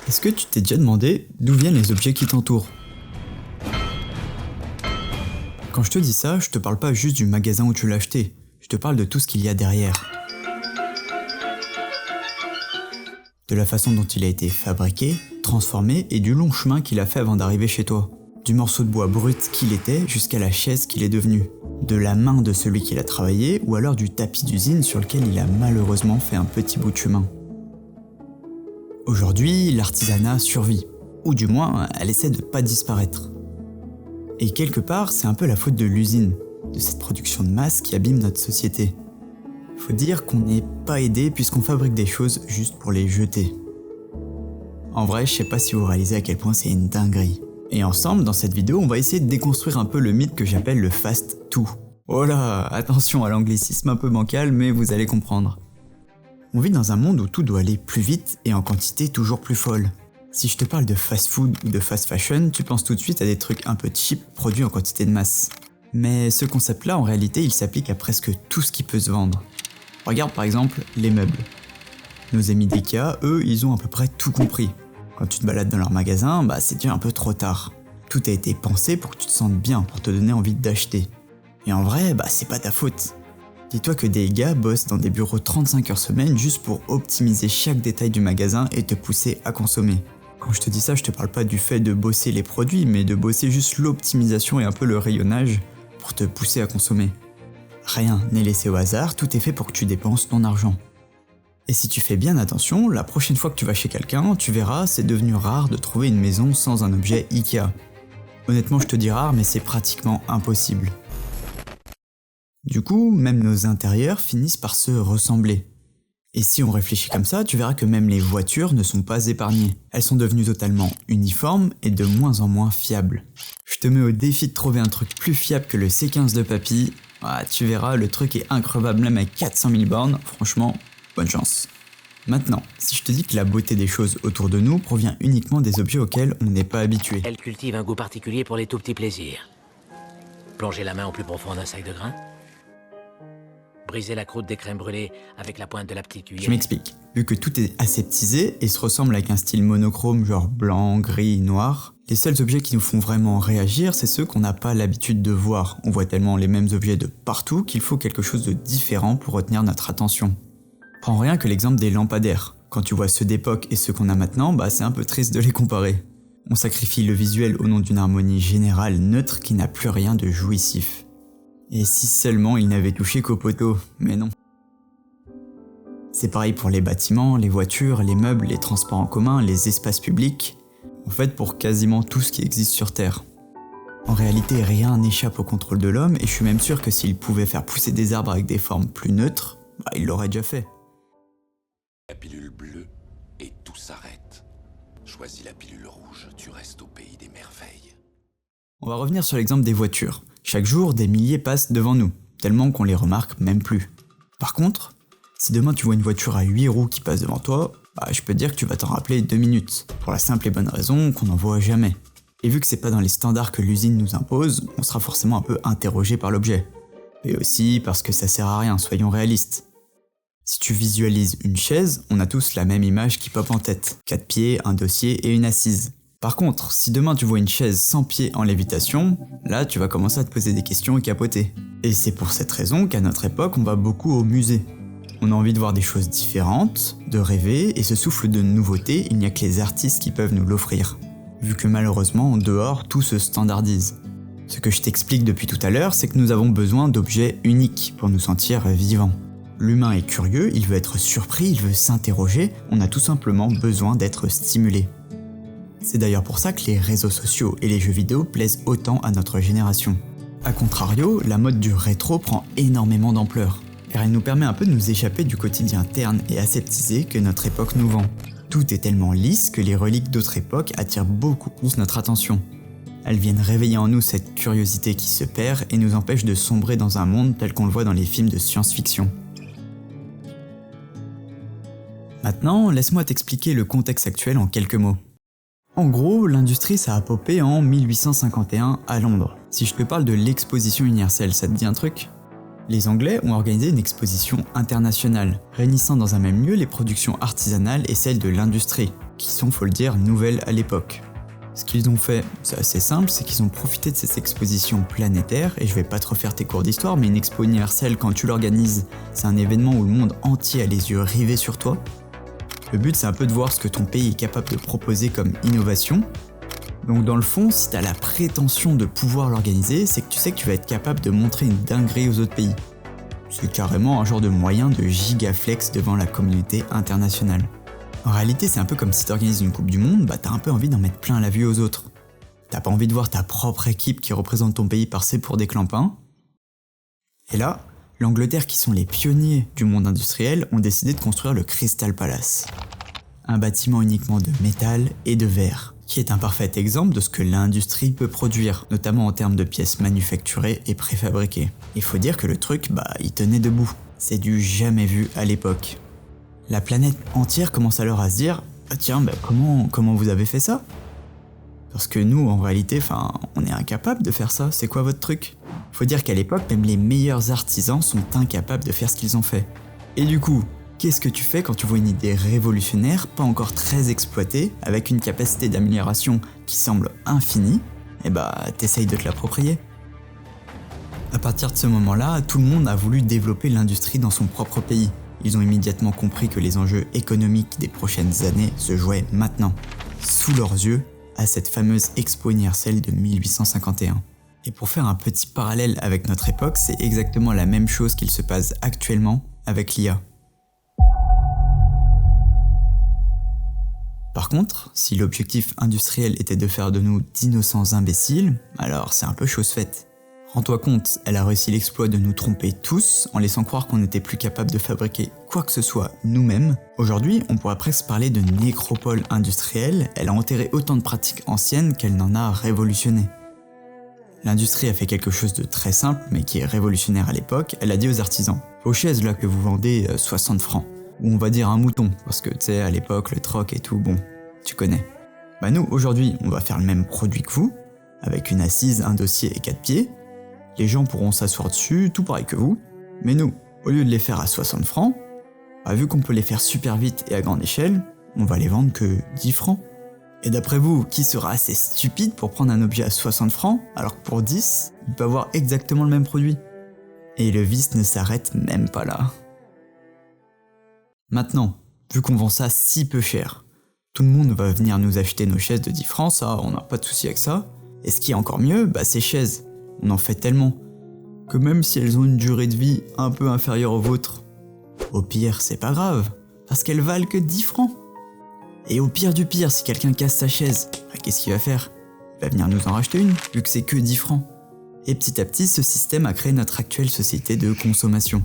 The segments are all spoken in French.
Est-ce que tu t'es déjà demandé d'où viennent les objets qui t'entourent? Quand je te dis ça, je te parle pas juste du magasin où tu l'as acheté, je te parle de tout ce qu'il y a derrière. De la façon dont il a été fabriqué, transformé et du long chemin qu'il a fait avant d'arriver chez toi. Du morceau de bois brut qu'il était jusqu'à la chaise qu'il est devenu. De la main de celui qui l'a travaillé ou alors du tapis d'usine sur lequel il a malheureusement fait un petit bout de chemin. Aujourd'hui, l'artisanat survit, ou du moins, elle essaie de pas disparaître. Et quelque part, c'est un peu la faute de l'usine, de cette production de masse qui abîme notre société. Faut dire qu'on n'est pas aidé puisqu'on fabrique des choses juste pour les jeter. En vrai, je sais pas si vous réalisez à quel point c'est une dinguerie. Et ensemble, dans cette vidéo, on va essayer de déconstruire un peu le mythe que j'appelle le fast-to. Oh là, attention à l'anglicisme un peu bancal, mais vous allez comprendre. On vit dans un monde où tout doit aller plus vite et en quantité toujours plus folle. Si je te parle de fast-food ou de fast-fashion, tu penses tout de suite à des trucs un peu cheap produits en quantité de masse. Mais ce concept-là, en réalité, il s'applique à presque tout ce qui peut se vendre. Regarde par exemple les meubles. Nos amis d'IKEA, eux, ils ont à peu près tout compris. Quand tu te balades dans leur magasin, c'est déjà un peu trop tard. Tout a été pensé pour que tu te sentes bien, pour te donner envie d'acheter. Et en vrai, c'est pas ta faute. Dis-toi que des gars bossent dans des bureaux 35 heures semaine juste pour optimiser chaque détail du magasin et te pousser à consommer. Quand je te dis ça, je te parle pas du fait de bosser les produits, mais de bosser juste l'optimisation et un peu le rayonnage pour te pousser à consommer. Rien n'est laissé au hasard, tout est fait pour que tu dépenses ton argent. Et si tu fais bien attention, la prochaine fois que tu vas chez quelqu'un, tu verras, c'est devenu rare de trouver une maison sans un objet IKEA. Honnêtement, je te dis rare, mais c'est pratiquement impossible. Du coup, même nos intérieurs finissent par se ressembler. Et si on réfléchit comme ça, tu verras que même les voitures ne sont pas épargnées. Elles sont devenues totalement uniformes et de moins en moins fiables. Je te mets au défi de trouver un truc plus fiable que le C15 de papy. Tu verras, le truc est increvable même avec 400 000 bornes, franchement, bonne chance. Maintenant, si je te dis que la beauté des choses autour de nous provient uniquement des objets auxquels on n'est pas habitué. Elle cultive un goût particulier pour les tout petits plaisirs. Plonger la main au plus profond d'un sac de grains. Briser la croûte des crèmes brûlées avec la pointe de la petite cuillère. Je m'explique. Vu que tout est aseptisé et se ressemble avec un style monochrome genre blanc, gris, noir, les seuls objets qui nous font vraiment réagir, c'est ceux qu'on n'a pas l'habitude de voir. On voit tellement les mêmes objets de partout qu'il faut quelque chose de différent pour retenir notre attention. Prends rien que l'exemple des lampadaires. Quand tu vois ceux d'époque et ceux qu'on a maintenant, c'est un peu triste de les comparer. On sacrifie le visuel au nom d'une harmonie générale neutre qui n'a plus rien de jouissif. Et si seulement il n'avait touché qu'au poteau, mais non. C'est pareil pour les bâtiments, les voitures, les meubles, les transports en commun, les espaces publics, en fait pour quasiment tout ce qui existe sur Terre. En réalité, rien n'échappe au contrôle de l'homme et je suis même sûr que s'il pouvait faire pousser des arbres avec des formes plus neutres, il l'aurait déjà fait. La pilule bleue et tout s'arrête. Choisis la pilule rouge, tu restes au pays des merveilles. On va revenir sur l'exemple des voitures. Chaque jour, des milliers passent devant nous, tellement qu'on les remarque même plus. Par contre, si demain tu vois une voiture à 8 roues qui passe devant toi, je peux te dire que tu vas t'en rappeler 2 minutes, pour la simple et bonne raison qu'on n'en voit jamais. Et vu que c'est pas dans les standards que l'usine nous impose, on sera forcément un peu interrogé par l'objet. Et aussi parce que ça sert à rien, soyons réalistes. Si tu visualises une chaise, on a tous la même image qui pop en tête. 4 pieds, un dossier et une assise. Par contre, si demain tu vois une chaise sans pied en lévitation, là tu vas commencer à te poser des questions et capoter. Et c'est pour cette raison qu'à notre époque on va beaucoup au musée. On a envie de voir des choses différentes, de rêver, et ce souffle de nouveauté, il n'y a que les artistes qui peuvent nous l'offrir. Vu que malheureusement, en dehors, tout se standardise. Ce que je t'explique depuis tout à l'heure, c'est que nous avons besoin d'objets uniques pour nous sentir vivants. L'humain est curieux, il veut être surpris, il veut s'interroger, on a tout simplement besoin d'être stimulé. C'est d'ailleurs pour ça que les réseaux sociaux et les jeux vidéo plaisent autant à notre génération. A contrario, la mode du rétro prend énormément d'ampleur, car elle nous permet un peu de nous échapper du quotidien terne et aseptisé que notre époque nous vend. Tout est tellement lisse que les reliques d'autres époques attirent beaucoup plus notre attention. Elles viennent réveiller en nous cette curiosité qui se perd et nous empêche de sombrer dans un monde tel qu'on le voit dans les films de science-fiction. Maintenant, laisse-moi t'expliquer le contexte actuel en quelques mots. En gros, l'industrie ça a popé en 1851 à Londres. Si je te parle de l'exposition universelle, ça te dit un truc ? Les Anglais ont organisé une exposition internationale, réunissant dans un même lieu les productions artisanales et celles de l'industrie. qui sont, faut le dire, nouvelles à l'époque. Ce qu'ils ont fait, c'est assez simple, c'est qu'ils ont profité de cette exposition planétaire, et je vais pas te refaire tes cours d'histoire, mais une expo universelle, quand tu l'organises, c'est un événement où le monde entier a les yeux rivés sur toi. Le but, c'est un peu de voir ce que ton pays est capable de proposer comme innovation. Donc dans le fond, si t'as la prétention de pouvoir l'organiser, c'est que tu sais que tu vas être capable de montrer une dinguerie aux autres pays. C'est carrément un genre de moyen de gigaflex devant la communauté internationale. En réalité, c'est un peu comme si t'organises une coupe du monde, bah t'as un peu envie d'en mettre plein la vue aux autres. T'as pas envie de voir ta propre équipe qui représente ton pays passer pour des clampins. Et là, l'Angleterre, qui sont les pionniers du monde industriel, ont décidé de construire le Crystal Palace. Un bâtiment uniquement de métal et de verre, qui est un parfait exemple de ce que l'industrie peut produire, notamment en termes de pièces manufacturées et préfabriquées. Il faut dire que le truc, il tenait debout. C'est du jamais vu à l'époque. La planète entière commence alors à se dire « Ah tiens, comment vous avez fait ça ?» Parce que nous, en réalité, on est incapable de faire ça. C'est quoi votre truc ? Faut dire qu'à l'époque, même les meilleurs artisans sont incapables de faire ce qu'ils ont fait. Et du coup, qu'est-ce que tu fais quand tu vois une idée révolutionnaire, pas encore très exploitée, avec une capacité d'amélioration qui semble infinie ? T'essayes de te l'approprier. À partir de ce moment-là, tout le monde a voulu développer l'industrie dans son propre pays. Ils ont immédiatement compris que les enjeux économiques des prochaines années se jouaient maintenant, sous leurs yeux, à cette fameuse Expo universelle de 1851. Et pour faire un petit parallèle avec notre époque, c'est exactement la même chose qu'il se passe actuellement avec l'IA. Par contre, si l'objectif industriel était de faire de nous d'innocents imbéciles, alors c'est un peu chose faite. Rends-toi compte, elle a réussi l'exploit de nous tromper tous en laissant croire qu'on n'était plus capable de fabriquer quoi que ce soit nous-mêmes. Aujourd'hui, on pourrait presque parler de nécropole industrielle, elle a enterré autant de pratiques anciennes qu'elle n'en a révolutionné. L'industrie a fait quelque chose de très simple mais qui est révolutionnaire à l'époque, elle a dit aux artisans « Vos chaises là que vous vendez 60 francs ». Ou on va dire un mouton, parce que tu sais, à l'époque, le troc et tout, tu connais. Nous, aujourd'hui, on va faire le même produit que vous, avec une assise, un dossier et 4 pieds. Les gens pourront s'asseoir dessus, tout pareil que vous. Mais nous, au lieu de les faire à 60 francs, vu qu'on peut les faire super vite et à grande échelle, on va les vendre que 10 francs. Et d'après vous, qui sera assez stupide pour prendre un objet à 60 francs, alors que pour 10, il peut avoir exactement le même produit ? Et le vice ne s'arrête même pas là. Maintenant, vu qu'on vend ça si peu cher, tout le monde va venir nous acheter nos chaises de 10 francs, ça, on n'a pas de souci avec ça. Et ce qui est encore mieux, ces chaises, on en fait tellement, que même si elles ont une durée de vie un peu inférieure aux vôtres, au pire, c'est pas grave, parce qu'elles valent que 10 francs. Et au pire du pire, si quelqu'un casse sa chaise, qu'est-ce qu'il va faire ? Il va venir nous en racheter une, vu que c'est que 10 francs. Et petit à petit, ce système a créé notre actuelle société de consommation.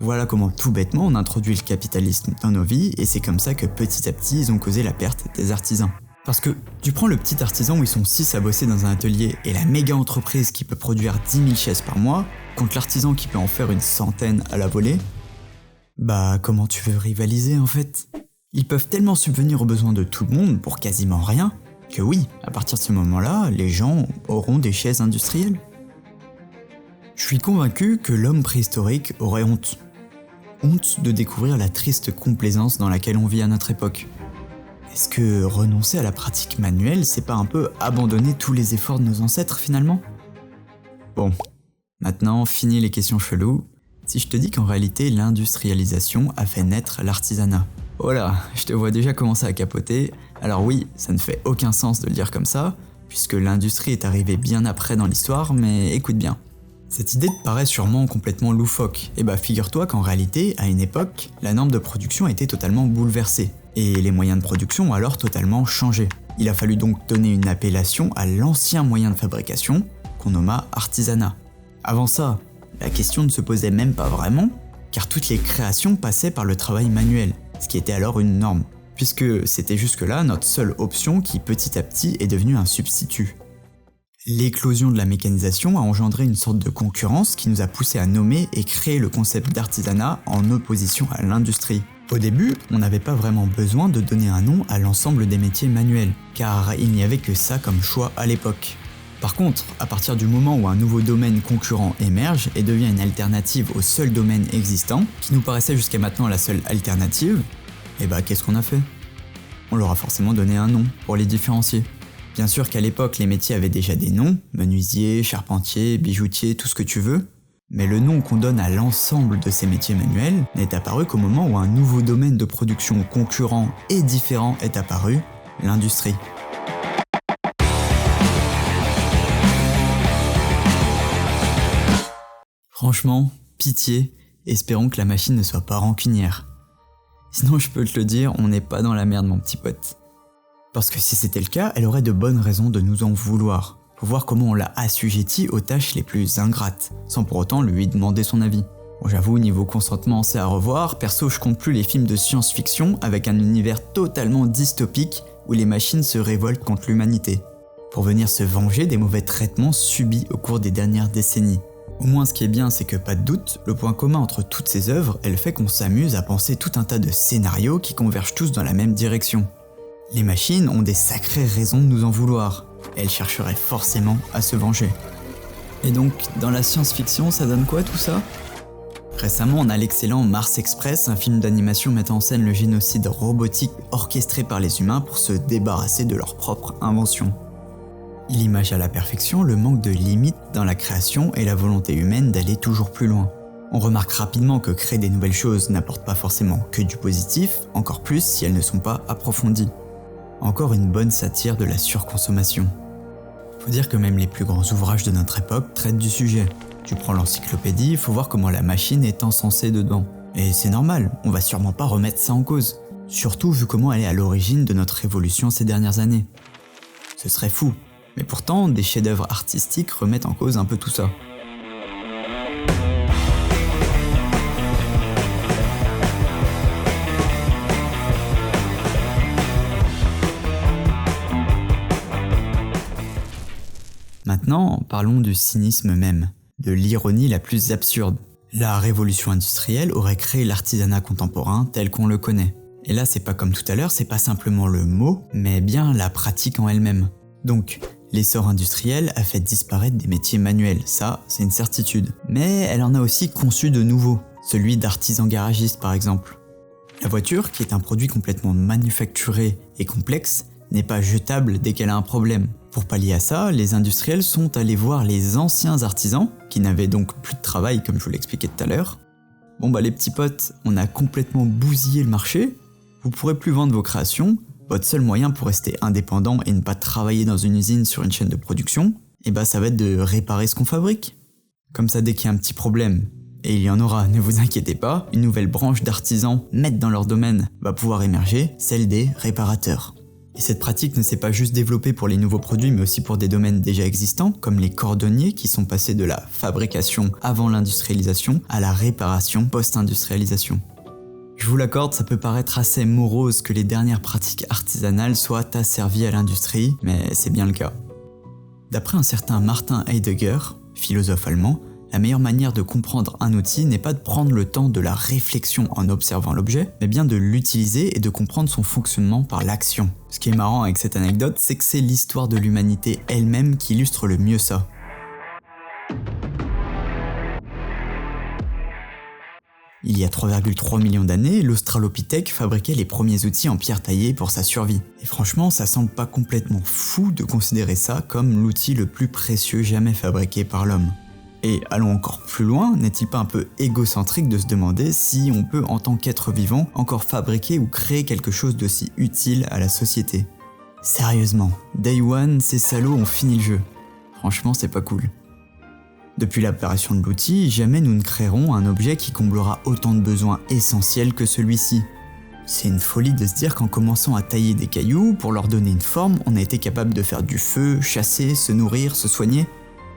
Voilà comment tout bêtement on introduit le capitalisme dans nos vies et c'est comme ça que petit à petit ils ont causé la perte des artisans. Parce que tu prends le petit artisan où ils sont 6 à bosser dans un atelier et la méga entreprise qui peut produire 10 000 chaises par mois contre l'artisan qui peut en faire une centaine à la volée, comment tu veux rivaliser en fait ? Ils peuvent tellement subvenir aux besoins de tout le monde pour quasiment rien que oui, à partir de ce moment-là, les gens auront des chaises industrielles. Je suis convaincu que l'homme préhistorique aurait honte. Honte de découvrir la triste complaisance dans laquelle on vit à notre époque. Est-ce que renoncer à la pratique manuelle, c'est pas un peu abandonner tous les efforts de nos ancêtres finalement ? Bon, maintenant, fini les questions cheloues. Si je te dis qu'en réalité, l'industrialisation a fait naître l'artisanat. Voilà, je te vois déjà commencer à capoter. Alors oui, ça ne fait aucun sens de le dire comme ça, puisque l'industrie est arrivée bien après dans l'histoire, mais écoute bien. Cette idée te paraît sûrement complètement loufoque. Figure-toi qu'en réalité, à une époque, la norme de production a été totalement bouleversée. Et les moyens de production ont alors totalement changé. Il a fallu donc donner une appellation à l'ancien moyen de fabrication, qu'on nomma artisanat. Avant ça, la question ne se posait même pas vraiment, car toutes les créations passaient par le travail manuel, ce qui était alors une norme, puisque c'était jusque-là notre seule option qui petit à petit est devenue un substitut. L'éclosion de la mécanisation a engendré une sorte de concurrence qui nous a poussé à nommer et créer le concept d'artisanat en opposition à l'industrie. Au début, on n'avait pas vraiment besoin de donner un nom à l'ensemble des métiers manuels, car il n'y avait que ça comme choix à l'époque. Par contre, à partir du moment où un nouveau domaine concurrent émerge et devient une alternative au seul domaine existant, qui nous paraissait jusqu'à maintenant la seule alternative, qu'est-ce qu'on a fait ? on leur a forcément donné un nom pour les différencier. Bien sûr qu'à l'époque, les métiers avaient déjà des noms, menuisier, charpentier, bijoutier, tout ce que tu veux, mais le nom qu'on donne à l'ensemble de ces métiers manuels n'est apparu qu'au moment où un nouveau domaine de production concurrent et différent est apparu, l'industrie. Franchement, pitié, espérons que la machine ne soit pas rancunière. Sinon je peux te le dire, on n'est pas dans la merde mon petit pote. Parce que si c'était le cas, elle aurait de bonnes raisons de nous en vouloir. Faut voir comment on l'a assujetti aux tâches les plus ingrates, sans pour autant lui demander son avis. Bon, j'avoue, niveau consentement c'est à revoir, perso je compte plus les films de science-fiction avec un univers totalement dystopique où les machines se révoltent contre l'humanité, pour venir se venger des mauvais traitements subis au cours des dernières décennies. Au moins ce qui est bien, c'est que pas de doute, le point commun entre toutes ces œuvres est le fait qu'on s'amuse à penser tout un tas de scénarios qui convergent tous dans la même direction. Les machines ont des sacrées raisons de nous en vouloir, et elles chercheraient forcément à se venger. Et donc, dans la science-fiction, ça donne quoi tout ça ? Récemment, on a l'excellent Mars Express, un film d'animation mettant en scène le génocide robotique orchestré par les humains pour se débarrasser de leur propre invention. Il image à la perfection le manque de limites dans la création et la volonté humaine d'aller toujours plus loin. On remarque rapidement que créer des nouvelles choses n'apporte pas forcément que du positif, encore plus si elles ne sont pas approfondies. Encore une bonne satire de la surconsommation. Faut dire que même les plus grands ouvrages de notre époque traitent du sujet. Tu prends l'encyclopédie, faut voir comment la machine est encensée dedans. Et c'est normal, on va sûrement pas remettre ça en cause. Surtout vu comment elle est à l'origine de notre évolution ces dernières années. Ce serait fou. Mais pourtant, des chefs-d'œuvre artistiques remettent en cause un peu tout ça. Maintenant, parlons du cynisme même, de l'ironie la plus absurde. La révolution industrielle aurait créé l'artisanat contemporain tel qu'on le connaît. Et là, c'est pas comme tout à l'heure, c'est pas simplement le mot, mais bien la pratique en elle-même. Donc, l'essor industriel a fait disparaître des métiers manuels, ça, c'est une certitude. Mais elle en a aussi conçu de nouveaux, celui d'artisan garagiste par exemple. La voiture, qui est un produit complètement manufacturé et complexe, n'est pas jetable dès qu'elle a un problème. Pour pallier à ça, les industriels sont allés voir les anciens artisans, qui n'avaient donc plus de travail comme je vous l'expliquais tout à l'heure. Bon bah les petits potes, on a complètement bousillé le marché, vous pourrez plus vendre vos créations. Votre seul moyen pour rester indépendant et ne pas travailler dans une usine sur une chaîne de production, ça va être de réparer ce qu'on fabrique. Comme ça, dès qu'il y a un petit problème, et il y en aura, ne vous inquiétez pas, une nouvelle branche d'artisans maîtres dans leur domaine va pouvoir émerger, celle des réparateurs. Et cette pratique ne s'est pas juste développée pour les nouveaux produits, mais aussi pour des domaines déjà existants, comme les cordonniers qui sont passés de la fabrication avant l'industrialisation à la réparation post-industrialisation. Je vous l'accorde, ça peut paraître assez morose que les dernières pratiques artisanales soient asservies à l'industrie, mais c'est bien le cas. D'après un certain Martin Heidegger, philosophe allemand, la meilleure manière de comprendre un outil n'est pas de prendre le temps de la réflexion en observant l'objet, mais bien de l'utiliser et de comprendre son fonctionnement par l'action. Ce qui est marrant avec cette anecdote, c'est que c'est l'histoire de l'humanité elle-même qui illustre le mieux ça. Il y a 3,3 millions d'années, l'Australopithèque fabriquait les premiers outils en pierre taillée pour sa survie. Et franchement, ça semble pas complètement fou de considérer ça comme l'outil le plus précieux jamais fabriqué par l'homme. Et allons encore plus loin, n'est-il pas un peu égocentrique de se demander si on peut en tant qu'être vivant encore fabriquer ou créer quelque chose d'aussi utile à la société ? Sérieusement, Day One, ces salauds ont fini le jeu. Franchement, c'est pas cool. Depuis l'apparition de l'outil, jamais nous ne créerons un objet qui comblera autant de besoins essentiels que celui-ci. C'est une folie de se dire qu'en commençant à tailler des cailloux, pour leur donner une forme, on a été capable de faire du feu, chasser, se nourrir, se soigner.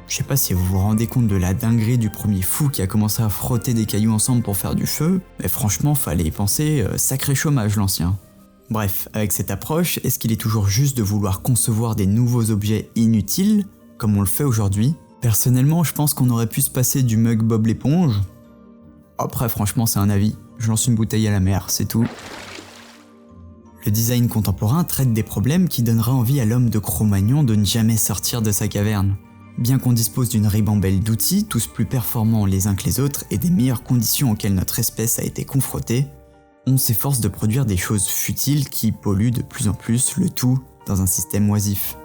Je sais pas si vous vous rendez compte de la dinguerie du premier fou qui a commencé à frotter des cailloux ensemble pour faire du feu, mais franchement, fallait y penser, sacré chômage l'ancien. Bref, avec cette approche, est-ce qu'il est toujours juste de vouloir concevoir des nouveaux objets inutiles, comme on le fait aujourd'hui ? Personnellement, je pense qu'on aurait pu se passer du mug Bob l'éponge. Après, franchement, c'est un avis. Je lance une bouteille à la mer, c'est tout. Le design contemporain traite des problèmes qui donneraient envie à l'homme de Cro-Magnon de ne jamais sortir de sa caverne. Bien qu'on dispose d'une ribambelle d'outils, tous plus performants les uns que les autres et des meilleures conditions auxquelles notre espèce a été confrontée, on s'efforce de produire des choses futiles qui polluent de plus en plus, le tout dans un système oisif.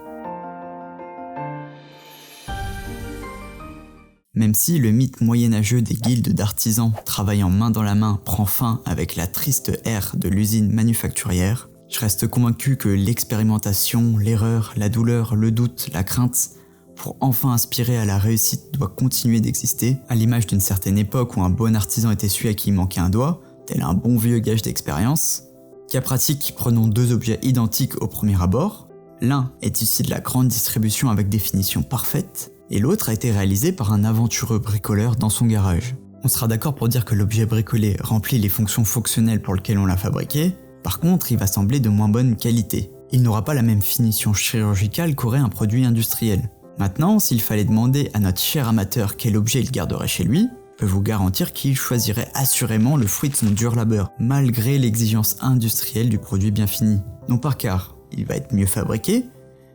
Même si le mythe moyenâgeux des guildes d'artisans travaillant main dans la main prend fin avec la triste ère de l'usine manufacturière, je reste convaincu que l'expérimentation, l'erreur, la douleur, le doute, la crainte, pour enfin aspirer à la réussite doit continuer d'exister, à l'image d'une certaine époque où un bon artisan était celui à qui il manquait un doigt, tel un bon vieux gage d'expérience. Cas pratique, prenons deux objets identiques au premier abord. L'un est issu de la grande distribution avec des finitions parfaites, et l'autre a été réalisé par un aventureux bricoleur dans son garage. On sera d'accord pour dire que l'objet bricolé remplit les fonctions fonctionnelles pour lesquelles on l'a fabriqué, par contre il va sembler de moins bonne qualité. Il n'aura pas la même finition chirurgicale qu'aurait un produit industriel. Maintenant, s'il fallait demander à notre cher amateur quel objet il garderait chez lui, je peux vous garantir qu'il choisirait assurément le fruit de son dur labeur, malgré l'exigence industrielle du produit bien fini. Non pas car il va être mieux fabriqué,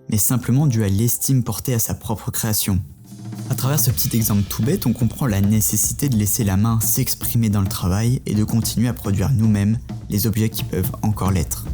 mais simplement dû à l'estime portée à sa propre création. À travers ce petit exemple tout bête, on comprend la nécessité de laisser la main s'exprimer dans le travail et de continuer à produire nous-mêmes les objets qui peuvent encore l'être.